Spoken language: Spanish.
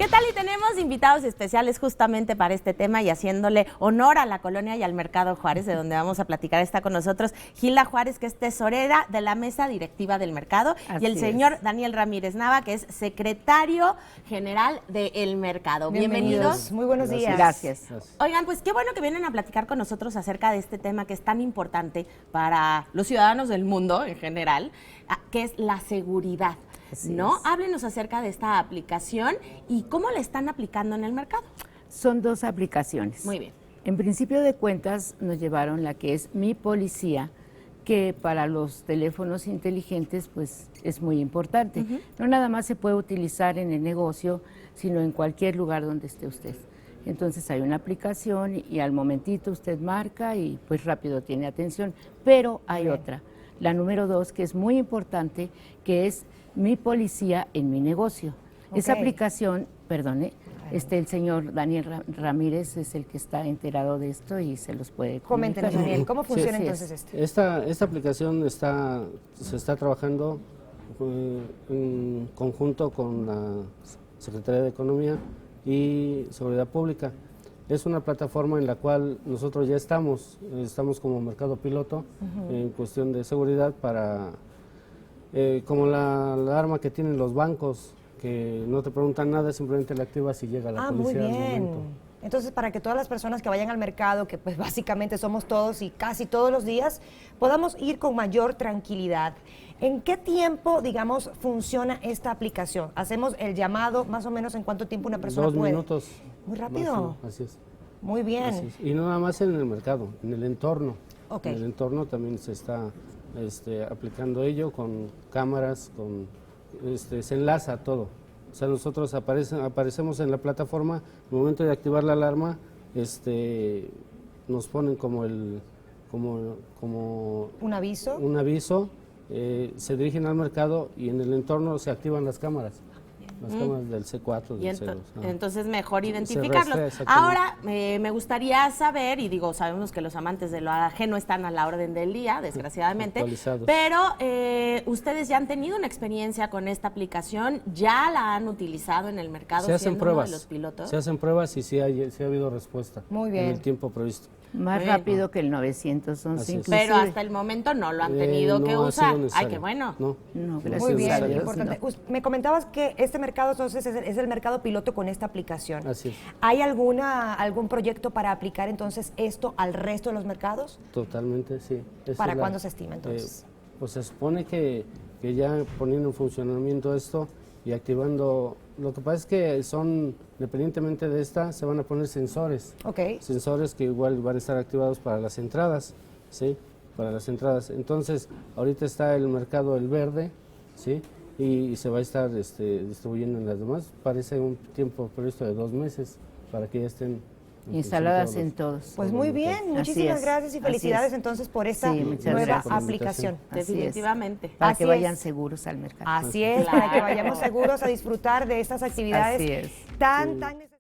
¿Qué tal? Y tenemos invitados especiales justamente para este tema y haciéndole honor a la colonia y al Mercado Juárez, de donde vamos a platicar. Está con nosotros Gilda Juárez, que es tesorera de la mesa directiva del mercado, y el señor Daniel Ramírez Nava, que es secretario general del mercado. Bienvenidos. Muy buenos días. Gracias. Oigan, pues qué bueno que vienen a platicar con nosotros acerca de este tema que es tan importante para los ciudadanos del mundo en general, que es la seguridad. ¿No? Háblenos acerca de esta aplicación y cómo la están aplicando en el mercado. Son dos aplicaciones. Muy bien. En principio de cuentas nos llevaron la que es Mi Policía, que para los teléfonos inteligentes pues es muy importante. No nada más se puede utilizar en el negocio, sino en cualquier lugar donde esté usted. Entonces hay una aplicación y al momentito usted marca y pues rápido tiene atención. Pero hay otra, la número 2, que es muy importante, que es Mi Policía en mi negocio. Esa aplicación, perdone, el señor Daniel Ramírez es el que está enterado de esto y se los puede comentar. Coméntenos, Daniel, ¿cómo funciona entonces esto? Esta aplicación se está trabajando en conjunto con la Secretaría de Economía y Seguridad Pública. Es una plataforma en la cual nosotros ya estamos como mercado piloto en cuestión de seguridad para... como la alarma que tienen los bancos, que no te preguntan nada, simplemente la activas y llega la policía muy bien. al momento. Entonces, para que todas las personas que vayan al mercado, que pues básicamente somos todos y casi todos los días, podamos ir con mayor tranquilidad. ¿En qué tiempo, digamos, funciona esta aplicación? Hacemos el llamado, más o menos, ¿en cuánto tiempo una persona 2 puede? minutos. Muy rápido. Máximo, así es. Muy bien. Así es. Y no nada más en el mercado, en el entorno. Ok. En el entorno también se está aplicando ello con cámaras, se enlaza todo. O sea, nosotros aparecemos en la plataforma, en el momento de activar la alarma, nos ponen como ¿Un aviso? un aviso, se dirigen al mercado y en el entorno se activan las cámaras. Las cámaras del C4, del C2. Entonces mejor identificarlos. Ahora, me gustaría saber, y digo, sabemos que los amantes de lo ajeno están a la orden del día, desgraciadamente, pero ustedes ya han tenido una experiencia con esta aplicación, ya la han utilizado en el mercado. Se hacen pruebas. Uno de los pilotos. Se hacen pruebas y sí ha habido respuesta. Muy bien. En el tiempo previsto. Más rápido que el 911 inclusive. Pero hasta el momento no lo han tenido que usar. Ay, qué bueno. No, gracias. Muy bien, a Dios, importante. no. Me comentabas que este mercado entonces es el mercado piloto con esta aplicación. Así es. ¿Hay algún proyecto para aplicar entonces esto al resto de los mercados? Totalmente, sí. ¿Para cuándo se estima entonces? Pues se supone que ya poniendo en funcionamiento esto y activando... Lo que pasa es que independientemente de esta, se van a poner sensores. Ok. Sensores que igual van a estar activados para las entradas, ¿sí? Para las entradas. Entonces, ahorita está el mercado el verde, ¿sí? Y se va a estar distribuyendo en las demás. Parece un tiempo previsto de 2 meses para que ya estén instaladas en todos. Pues muy bien, muchísimas gracias y felicidades entonces por esta nueva aplicación. Definitivamente. Para que vayan seguros al mercado. Así es, para que vayamos seguros a disfrutar de estas actividades tan necesarias.